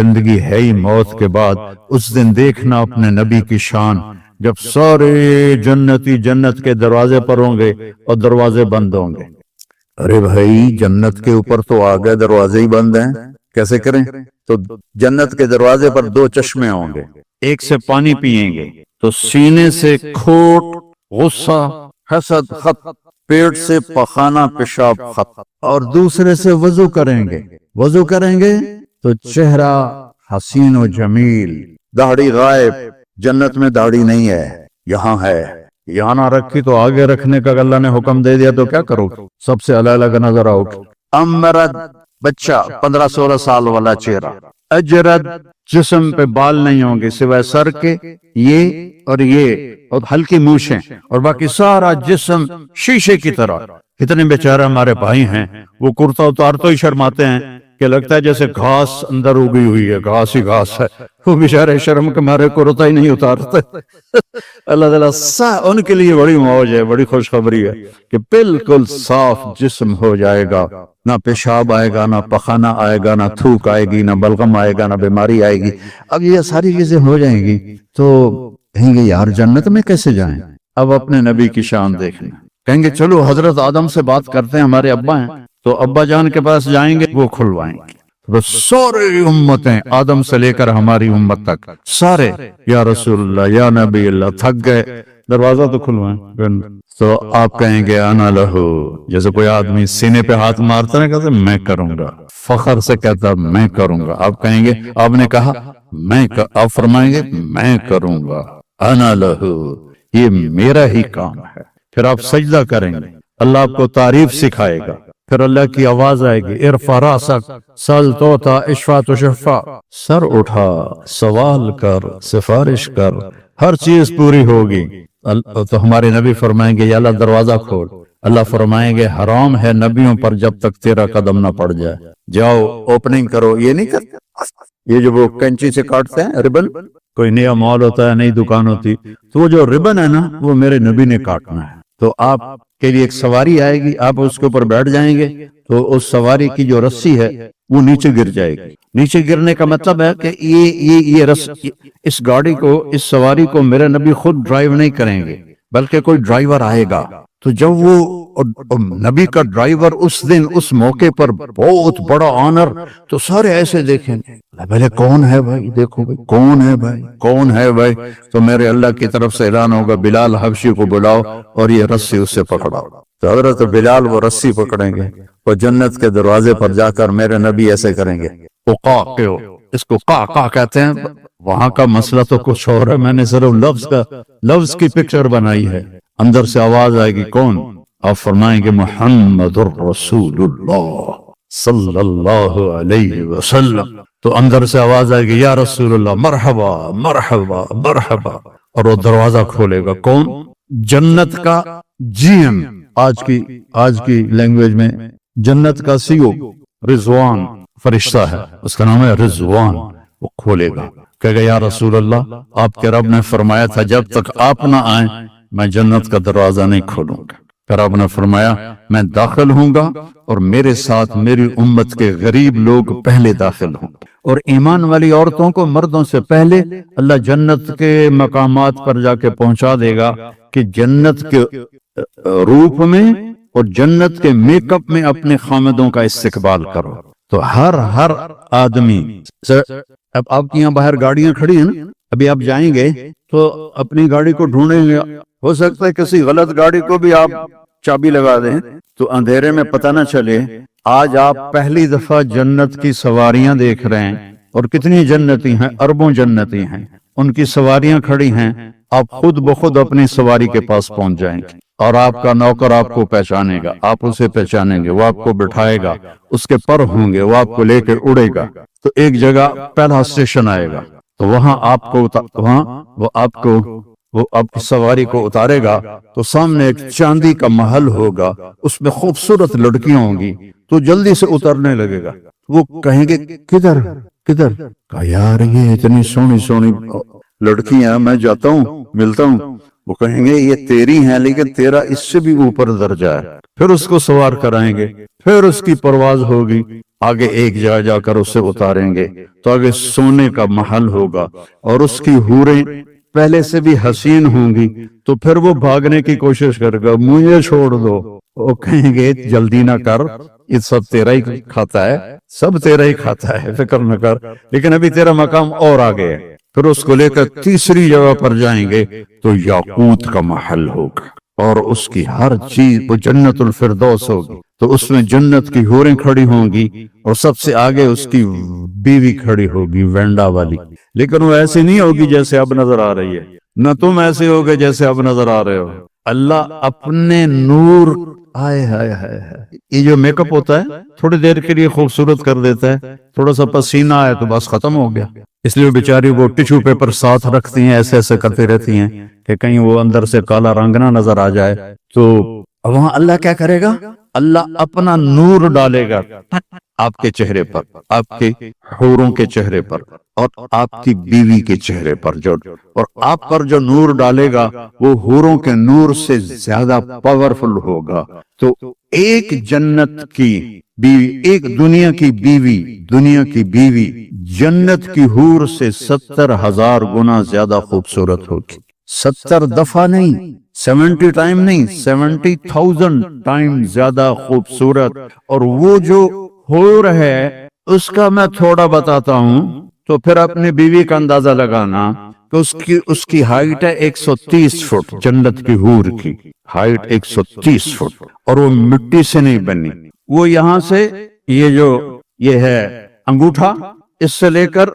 زندگی ہے ہی موت کے بعد، اس دن دیکھنا اپنے نبی کی شان، جب سارے جنتی جنت کے دروازے پر ہوں گے اور دروازے بند ہوں گے۔ ارے بھائی جنت کے اوپر تو آگے دروازے ہی بند ہیں، کیسے کریں؟ تو جنت کے دروازے پر دو چشمے ہوں گے، ایک سے پانی پیئیں گے تو سینے سے کھوٹ، غصہ، حسد ختم، پیٹ سے پخانہ پیشاب ختم، اور دوسرے سے وضو کریں گے، وضو کریں گے تو چہرہ حسین و جمیل، داڑھی غائب، جنت میں داڑھی نہیں ہے، یہاں ہے، یہاں نہ رکھی تو آگے رکھنے کا اللہ نے حکم دے دیا تو کیا کرو؟ سب سے الگ الگ نظر آؤ۔ امرد بچہ 15-16 سال والا چہرہ، اجرد جسم پہ بال نہیں ہوں گے سوائے سر کے، یہ اور ہلکی مونچھیں، اور باقی سارا جسم شیشے کی طرح۔ کتنے بیچارے ہمارے بھائی ہیں وہ کرتا اتار تو ہی شرماتے ہیں کہ لگتا ہے جیسے گھاس اندر اگی ہوئی ہے، گھاس ہی گھاس ہے، وہ بیچارے شرم کے مارے کرتا ہی نہیں اتارتے۔ اللہ تعالیٰ ان کے لیے بڑی موج ہے، بڑی خوشخبری ہے کہ بالکل صاف جسم ہو جائے گا، نہ پیشاب آئے گا، نہ پخانہ آئے گا، نہ تھوک آئے گی، نہ بلغم آئے گا، نہ بیماری آئے گی۔ اب یہ ساری چیزیں ہو جائیں گی تو کہیں گے یار جنت میں کیسے جائیں؟ اب اپنے نبی کی شان دیکھنا، کہیں گے چلو حضرت آدم سے بات کرتے ہیں، ہمارے ابا ہیں تو ابا جان کے پاس جائیں گے، وہ کھلوائیں گے۔ تو سارے امتیں آدم سے لے کر ہماری امت تک سارے یا رسول اللہ یا نبی اللہ تھک گئے، دروازہ تو کھلوائیں، تو آپ کہیں گے انا لہو، جیسے کوئی آدمی سینے پہ ہاتھ مارتا ہے کہتے میں کروں گا، فخر سے کہتا میں کروں گا، آپ کہیں گے آپ نے کہا آپ فرمائیں گے میں کروں گا، انا لہو، یہ میرا ہی کام ہے۔ پھر آپ سجدہ کریں گے، اللہ آپ کو تعریف سکھائے گا، پھر اللہ کی آواز آئے گی ارفع راسک سل توتا اشفع تشفع، سر اٹھا سوال کر سفارش کر، ہر چیز پوری ہوگی۔ تو ہمارے نبی فرمائیں گے یا اللہ دروازہ کھول، اللہ فرمائیں گے حرام ہے نبیوں پر جب تک تیرا قدم نہ پڑ جائے، جاؤ اوپننگ کرو۔ یہ نہیں کرتے یہ جو وہ کینچی سے کاٹتے ہیں ربن، کوئی نیا مال ہوتا ہے، نئی دکان ہوتی، تو وہ جو ربن ہے نا وہ میرے نبی نے کاٹنا ہے۔ تو آپ کے لیے ایک سواری آئے گی، آپ اس کے اوپر بیٹھ جائیں گے تو اس سواری کی جو رسی ہے وہ نیچے گر جائے گی۔ نیچے گرنے کا مطلب ہے کہ اس گاڑی کو، اس سواری کو میرے نبی خود ڈرائیو نہیں کریں گے بلکہ کوئی ڈرائیور آئے گا۔ تو جب وہ نبی کا ڈرائیور اس دن اس موقع پر بہت بڑا آنر، تو سارے ایسے دیکھیں گے پہلے کون ہے بھائی، دیکھو بھائی کون ہے بھائی، کون ہے بھائی؟ تو میرے اللہ کی طرف سے اعلان ہوگا بلال حبشی کو بلاؤ اور یہ رسی اس سے پکڑاؤ۔ تو حضرت بلال وہ رسی پکڑیں گے، وہ جنت کے دروازے پر جا کر میرے نبی ایسے کریں گے، اس کو قا کہتے ہیں، وہاں کا مسئلہ تو کچھ اور ہے، میں نے صرف لفظ کی پکچر بنائی ہے۔ اندر سے آواز آئے گی کون؟ آپ فرمائیں گے محمد الرسول اللہ صلی اللہ علیہ وسلم۔ تو اندر سے آواز آئے گی یا رسول اللہ مرحبا مرحبا مرحبا، اور وہ دروازہ کھولے گا کون؟ جنت کا جی ایم، آج کی لینگویج میں جنت کا سی او رضوان فرشتہ ہے، اس کا نام ہے رضوان، وہ کھولے گا، کہے گا یا رسول اللہ آپ کے رب نے فرمایا تھا جب تک آپ نہ آئیں میں جنت کا دروازہ نہیں کھولوں گا۔ پھر آپ نے فرمایا میں داخل ہوں گا اور میرے ساتھ میری امت کے غریب لوگ پہلے داخل ہوں گے، اور ایمان والی عورتوں کو مردوں سے پہلے اللہ جنت کے مقامات پر جا کے پہنچا دے گا کہ جنت کے روپ میں اور جنت کے میک اپ میں اپنے خامدوں کا استقبال کرو۔ تو ہر آدمی، اب آپ کی یہاں باہر گاڑیاں کھڑی ہیں نا، ابھی آپ جائیں گے تو اپنی گاڑی کو ڈھونڈیں گے، ہو سکتا ہے کسی غلط گاڑی کو بھی آپ چابی لگا دیں تو اندھیرے میں پتہ نہ چلے۔ آج آپ پہلی دفعہ جنت کی سواریاں دیکھ رہے ہیں، اور کتنی جنتی ہیں، اربوں جنتی ہیں، ان کی سواریاں کھڑی ہیں، آپ خود بخود اپنی سواری کے پاس پہنچ جائیں گے، اور آپ کا نوکر آپ کو پہچانے گا، آپ اسے پہچانیں گے، وہ آپ کو بٹھائے گا، اس کے پر ہوں گے، وہ آپ کو لے کے اڑے گا، تو ایک جگہ پہلا اسٹیشن آئے گا، تو وہاں وہ آپ کی سواری کو اتارے گا، تو سامنے ایک چاندی کا محل ہوگا، اس میں خوبصورت لڑکیاں ہوں گی، تو جلدی سے اترنے لگے گا، وہ کہیں گے کدھر کہا یار یہ اتنی سونی لڑکیاں، میں جاتا ہوں ملتا ہوں، وہ کہیں گے یہ تیری ہیں لیکن تیرا اس سے بھی اوپر درجہ ہے. پھر اس کو سوار کرائیں گے, پھر اس کی پرواز ہوگی, آگے ایک جگہ جا کر اسے اتاریں گے تو آگے سونے کا محل ہوگا, اور اس کی حوریں پہلے سے بھی حسین ہوں گی. تو پھر وہ بھاگنے کی کوشش کرے گا, مجھے چھوڑ دو. وہ کہیں گے جلدی نہ کر, یہ سب تیرا ہی کھاتا ہے, سب تیرا ہی کھاتا ہے, فکر نہ کر, لیکن ابھی تیرا مقام اور آگے ہے. پھر اس کو لے کر تیسری جگہ پر جائیں گے تو یاقوت کا محل ہوگا, اور اس کی ہر چیز وہ جنت الفردوس ہوگی. تو اس میں جنت کی حوریں کھڑی ہوں گی, اور سب سے آگے اس کی بیوی کھڑی ہوگی وینڈا والی. لیکن وہ ایسی نہیں ہوگی جیسے اب نظر آ رہی ہے, نہ تم ایسے ہوگے جیسے اب نظر آ رہے ہو. اللہ اپنے نور, ہائے ہائے ہائے, یہ جو میک اپ ہوتا ہے تھوڑی دیر کے لیے خوبصورت کر دیتا ہے, تھوڑا سا پسینہ آئے تو بس ختم ہو گیا. اس لیے بیچاری وہ ٹشو پیپر ساتھ رکھتی ہیں, ایسے ایسے کرتے رہتی ہیں کہ کہیں وہ اندر سے کالا رنگ نہ نظر آ جائے. تو وہاں اللہ کیا کرے گا, اللہ اپنا نور ڈالے گا آپ کے چہرے پر, آپ کے حوروں کے چہرے پر, اور آپ کی بیوی کے چہرے پر, اور آپ پر جو نور ڈالے گا وہ حوروں کے نور سے زیادہ پاورفل ہوگا. تو ایک جنت کی بیوی, ایک دنیا کی بیوی جنت کی حور سے 70,000 گنا زیادہ خوبصورت ہوگی. 70 دفعہ نہیں, 70 ٹائم نہیں, 70,000 ٹائم زیادہ خوبصورت. اور وہ جو حور ہے اس کا میں تھوڑا بتاتا ہوں, تو پھر اپنی بیوی کا اندازہ لگانا کہ اس کی ہائٹ ہے 130 فٹ. جنت کی حور کی ہائٹ 130 فٹ, اور وہ مٹی سے نہیں بنی. وہ یہاں سے یہ ہے انگوٹھا, اس سے لے کر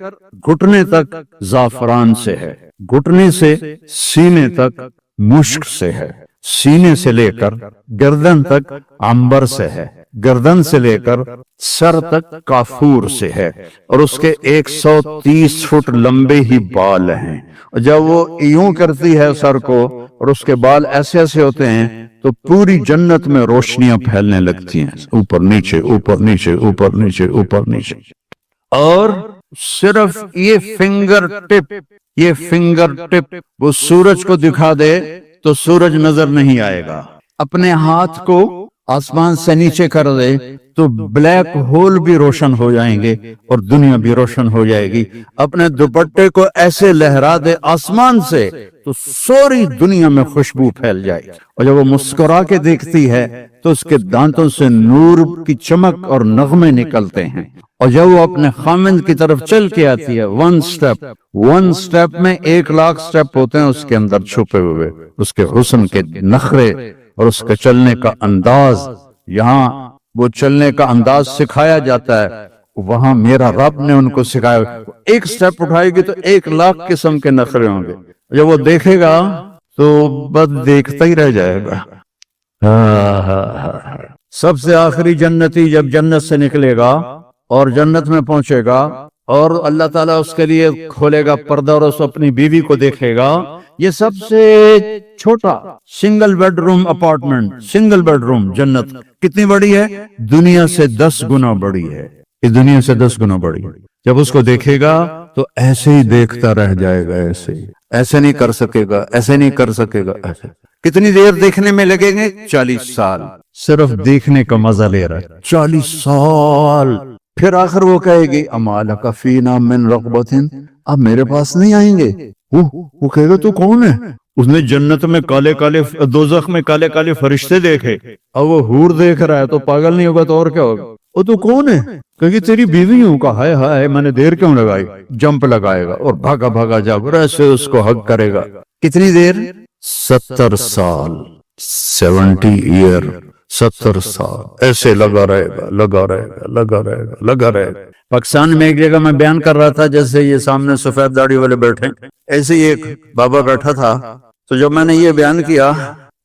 گھٹنے تک زعفران سے ہے, گھٹنے سے سینے تک مشک سے ہے, سینے سے لے کر گردن تک عنبر سے ہے, گردن سے لے کر سر تک کافور سے ہے, اور اس کے 130 فٹ لمبے ہی بال ہیں. اور جب وہ یوں کرتی ہے سر کو, اور اس کے بال ایسے ایسے ہوتے ہیں, تو پوری جنت میں روشنیاں پھیلنے لگتی ہیں, اوپر نیچے اوپر نیچے اوپر نیچے اوپر نیچے. اور صرف یہ فنگر ٹپ وہ سورج کو دکھا دے تو سورج نظر نہیں آئے گا. اپنے ہاتھ کو آسمان سے نیچے کر دے تو بلیک ہول بھی روشن ہو جائیں گے اور دنیا بھی روشن ہو جائے گی. اپنے دوپٹے کو ایسے لہرا دے آسمان سے تو ساری دنیا میں خوشبو پھیل جائے. اور جب وہ مسکرا کے دیکھتی ہے تو اس کے دانتوں سے نور کی چمک اور نغمے نکلتے ہیں. اور جب وہ اپنے خامند کی طرف چل کے آتی ہے, ون سٹیپ میں 1,00,000 سٹیپ ہوتے ہیں اس کے اندر چھپے ہوئے. اس کے حسن کے نخرے اور اس کے چلنے کا انداز, یہاں وہ چلنے کا انداز سکھایا جاتا ہے, وہاں میرا رب نے ان کو سکھایا. ایک سٹیپ اٹھائے گی تو 1,00,000 قسم کے نخرے ہوں گے. جب وہ دیکھے گا تو بس دیکھتا ہی رہ جائے گا. سب سے آخری جنتی جب جنت سے نکلے گا اور جنت میں پہنچے گا, اور اللہ تعالیٰ اس کے لیے کھولے گا پردہ اور اس اپنی بیوی کو دیکھے گا. یہ سب سے چھوٹا single bed room apartment, single bed room جنت کتنی بڑی ہے, دنیا سے 10 گنا بڑی ہے. یہ دنیا سے 10 گنا بڑی ہے. جب اس کو دیکھے گا تو ایسے ہی دیکھتا رہ جائے گا, ایسے نہیں کر سکے گا, ایسے نہیں کر سکے گا, ایسے. کتنی دیر دیکھنے میں لگیں گے, 40 سال. صرف دیکھنے کا مزہ لے رہا ہے, 40 سال. پھر آخر وہ کہے گی اما لک فینا من رغبت, اب میرے پاس نہیں آئیں گے. وہ کہے گا تو کون ہے؟ اس نے جنت میں کالے کالے, دوزخ میں کالے کالے فرشتے دیکھے, اب وہ حور دیکھ رہا ہے تو پاگل نہیں ہوگا تو اور کیا ہوگا. وہ تو کون ہے؟ کہ تیری بیوی ہوں. کا ہائے ہائے میں نے دیر کیوں لگائی. جمپ لگائے گا اور بھاگا بھاگا جاؤ, ایسے اس کو حق کرے گا. کتنی دیر؟ 70 سال, 70 ایئر, 70 سال ایسے لگا رہے گا. پاکستان میں ایک جگہ میں بیان کر رہا تھا, جیسے یہ سامنے سفید داڑھی والے بیٹھے, ایسے ہی ایک بابا بیٹھا تھا. تو جب میں نے یہ بیان کیا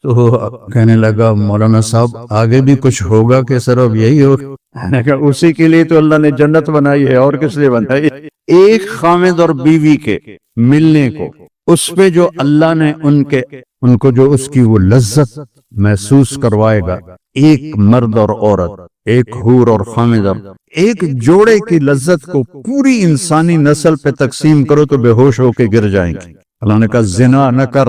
تو کہنے لگا مولانا صاحب آگے بھی کچھ ہوگا کہ صرف یہی ہو؟ اسی کے لیے تو اللہ نے جنت بنائی ہے, اور کس لیے بنائی؟ ایک خامد اور بیوی کے ملنے کو, اس پہ جو اللہ نے ان کو جو اس کی وہ لذت محسوس کروائے گا. ایک مرد اور عورت, ایک حور اور خامدہ, ایک جوڑے کی لذت کو پوری انسانی نسل پہ تقسیم کرو تو بے ہوش ہو کے گر جائیں گے. اللہ نے کہا زنا نہ کر,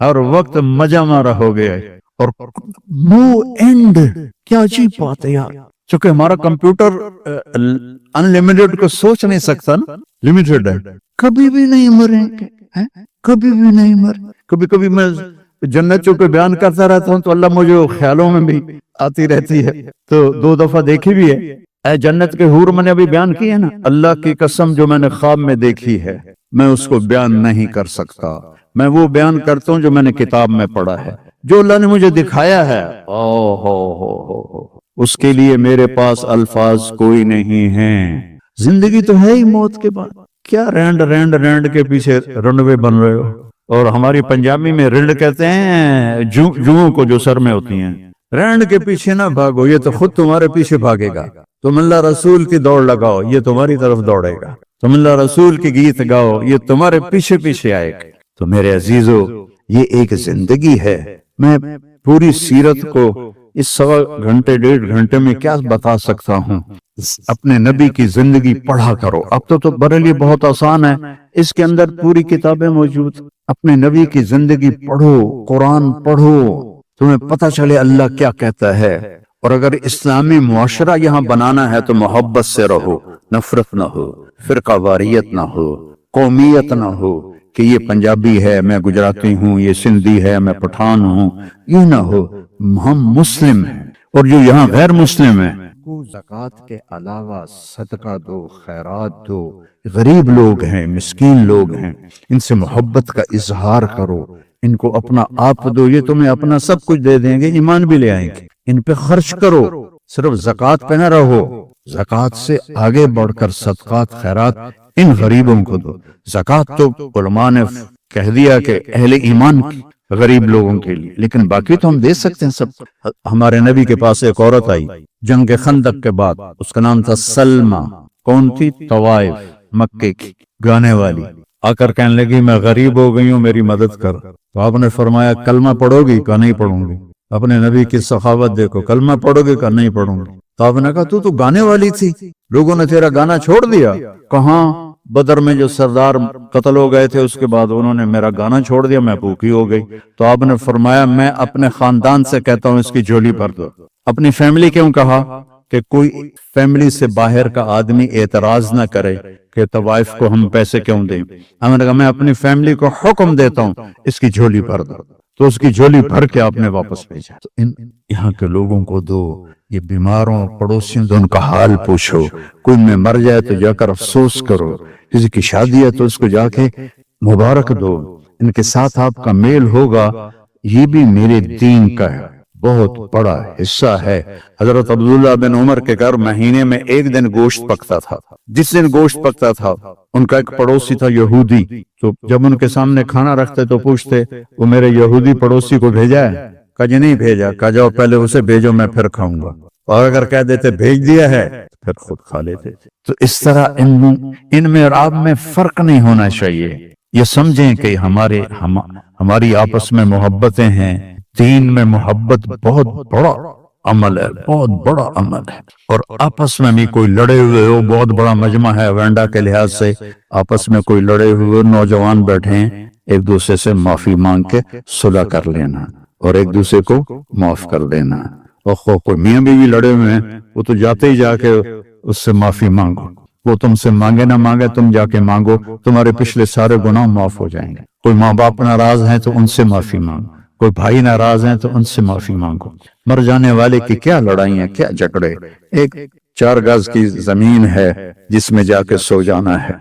ہر وقت مزہ مارا ہو گیا ہے، اور نو اینڈ. کیا عجیب بات ہے یار، چونکہ ہمارا کمپیوٹر انلمیٹڈ کو سوچ نہیں سکتا نا، لمیٹڈ ہے. کبھی بھی نہیں مریں گے، کبھی بھی نہیں مریں. کبھی کبھی میں جنتوں کو بیان کرتا رہتا ہوں تو اللہ مجھے خیالوں میں بھی آتی رہتی ہے. تو 2 دفعہ دیکھی بھی ہے. اے جنت کے حور میں نے ابھی بیان کی ہے نا، اللہ کی قسم جو میں نے خواب میں دیکھی ہے میں اس کو بیان نہیں کر سکتا. میں وہ بیان کرتا ہوں جو میں نے کتاب میں پڑھا ہے، جو اللہ نے مجھے دکھایا ہے. ہو اس کے لیے میرے پاس الفاظ کوئی نہیں ہیں. زندگی تو ہے ہی موت کے بعد. کیا رینڈ رینڈ رینڈ کے پیچھے رنوے بن رہے ہو؟ اور ہماری پنجابی میں رنڈ کہتے ہیں جوؤں کو جو سر میں ہوتی ہیں. رینڈ کے پیچھے نہ بھاگو، یہ تو خود تمہارے پیچھے بھاگے گا. تم اللہ رسول کی دوڑ لگاؤ، یہ تمہاری طرف دوڑے گا. تم اللہ رسول کی گیت گاؤ، یہ تمہارے پیچھے پیچھے آئے گا. تو میرے عزیزو، یہ ایک زندگی ہے. میں پوری سیرت کو اس 1.25 گھنٹے 1.5 گھنٹے میں کیا بتا سکتا ہوں. اپنے نبی کی زندگی پڑھا کرو. اب تو برے لیے بہت آسان ہے، اس کے اندر پوری کتابیں موجود. اپنے نبی کی زندگی پڑھو، قرآن پڑھو، تمہیں پتہ چلے اللہ کیا کہتا ہے. اور اگر اسلامی معاشرہ یہاں بنانا ہے تو محبت سے رہو، نفرت نہ ہو، فرقہ واریت نہ ہو، قومیت نہ ہو کہ یہ پنجابی ہے میں گجراتی ہوں، یہ سندھی ہے میں پٹھان ہوں. یہ نہ ہو. ہم مسلم ہیں، اور جو یہاں غیر مسلم ہیں کو زکوٰۃ کے علاوہ صدقہ دو، خیرات دو. غریب لوگ ہیں، مسکین لوگ ہیں، ان سے محبت کا اظہار کرو. ان کو اپنا آپ دو، یہ تمہیں اپنا سب کچھ دے دیں گے، ایمان بھی لے آئیں گے. ان پہ خرچ کرو. صرف زکوٰۃ پہ نہ رہو، زکوٰۃ سے آگے بڑھ کر صدقات خیرات ان غریبوں کو دو. زکوٰۃ تو علماء نے کہہ دیا کہ اہل ایمان کی، غریب لوگوں کے لیے، لیکن باقی تو ہم دے سکتے ہیں سب. ہمارے نبی کے پاس ایک عورت آئی جنگ خندق کے بعد، اس کا نام تھا سلمہ. کون تھی؟ طوائف، مکے کی گانے والی. آ کر کہنے لگی میں غریب ہو گئی ہوں، میری مدد کر. تو آپ نے فرمایا کلمہ پڑھو گی؟ کہا نہیں پڑھوں گی. اپنے نبی کی سخاوت دیکھو، کلمہ پڑھو گے؟ کہا نہیں پڑھوں گی. تو آپ نے کہا تو گانے والی تھی، لوگوں نے تیرا گانا چھوڑ دیا. کہاں؟ بدر میں جو سردار قتل ہو گئے تھے اس کے بعد انہوں نے میرا گانا چھوڑ دیا، میں بھوکی ہو گئی. تو آپ نے فرمایا میں اپنے خاندان سے کہتا ہوں اس کی جھولی بھر دو. اپنی فیملی کیوں کہا؟ کہ کوئی فیملی سے باہر کا آدمی اعتراض نہ کرے کہ طوائف کو ہم پیسے کیوں دیں. ہم نے کہا میں اپنی فیملی کو حکم دیتا ہوں اس کی جھولی بھر دو. تو اس کی جھولی بھر کے آپ نے واپس بھیجا. تو یہاں کے لوگوں کو دو. یہ بیماروں پڑوسیوں تو ان کا حال پوچھو. کوئی میں مر جائے تو جا کر افسوس کرو. کسی کی شادی ہے تو اس کو جا کے مبارک دو. ان کے ساتھ آپ کا میل ہوگا. یہ بھی میرے دین کا ہے، بہت بڑا حصہ ہے. حضرت عبداللہ بن عمر کے گھر مہینے میں 1 دن گوشت پکتا تھا. جس دن گوشت پکتا تھا ان کا ایک پڑوسی تھا یہودی. تو جب ان کے سامنے کھانا رکھتے تو پوچھتے وہ میرے یہودی پڑوسی کو بھیجا ہے؟ کہا جی نہیں بھیجا. کہا جاؤ پہلے اسے بھیجو، میں پھر کھاؤں گا. اور اگر کہہ دیتے بھیج دیا ہے پھر خود کھا لیتے. تو اس طرح ان میں اور آپ میں فرق نہیں ہونا چاہیے. یہ سمجھیں کہ ہماری آپس میں محبتیں ہیں. دین میں محبت بہت بڑا عمل ہے، بہت بڑا عمل ہے. اور آپس میں بھی کوئی لڑے ہوئے ہو، بہت بڑا مجمع ہے وینڈا کے لحاظ سے، آپس میں کوئی لڑے ہوئے نوجوان بیٹھے ہیں، ایک دوسرے سے معافی مانگ کے صلح کر لینا اور ایک دوسرے کو معاف کر دینا. اور کوئی میاں بیوی لڑے ہوئے ہیں وہ تو جاتے ہی جا کے اس سے معافی مانگو. وہ تم سے مانگے نہ مانگے تم جا کے مانگو، تمہارے پچھلے سارے گناہ معاف ہو جائیں گے. کوئی ماں باپ ناراض ہیں تو ان سے معافی مانگو، کوئی بھائی ناراض ہیں تو ان سے معافی مانگو. مر جانے والے کی کیا لڑائیاں، کیا جھگڑے. ایک 4 گز کی زمین ہے جس میں جا کے سو جانا ہے.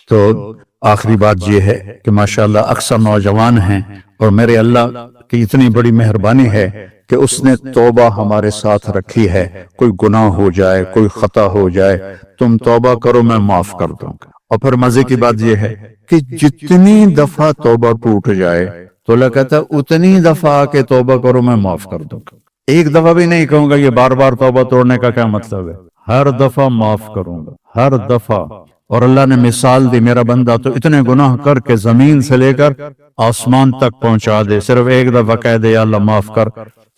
تو آخری بات یہ ہے کہ ماشاءاللہ اکثر نوجوان ہیں، اور میرے اللہ کی اتنی بڑی مہربانی ہے کہ اس نے توبہ ہمارے ساتھ رکھی ہے. کوئی گناہ ہو جائے، کوئی خطا ہو جائے، تم توبہ کرو میں معاف کر دوں گا. اور پھر مزے کی بات یہ ہے کہ جتنی دفعہ توبہ ٹوٹ جائے تو اللہ کہتا ہے اتنی دفعہ آ کے توبہ کرو میں معاف کر دوں گا. ایک دفعہ بھی نہیں کہوں گا. یہ بار بار توبہ توڑنے کا کیا مطلب ہے؟ ہر دفعہ معاف کروں گا، ہر دفعہ. اور اللہ نے مثال دی، میرا بندہ تو اتنے گناہ کر کے زمین سے لے کر آسمان تک پہنچا دے، صرف ایک دفعہ کہہ دے یا اللہ معاف کر،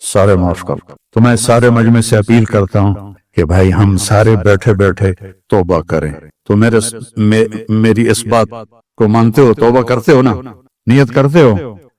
سارے معاف کر. تو میں سارے مجمع سے اپیل کرتا ہوں کہ بھائی ہم سارے بیٹھے بیٹھے توبہ کریں. تو میری اس بات کو مانتے ہو؟ توبہ کرتے ہو نا؟ نیت کرتے ہو؟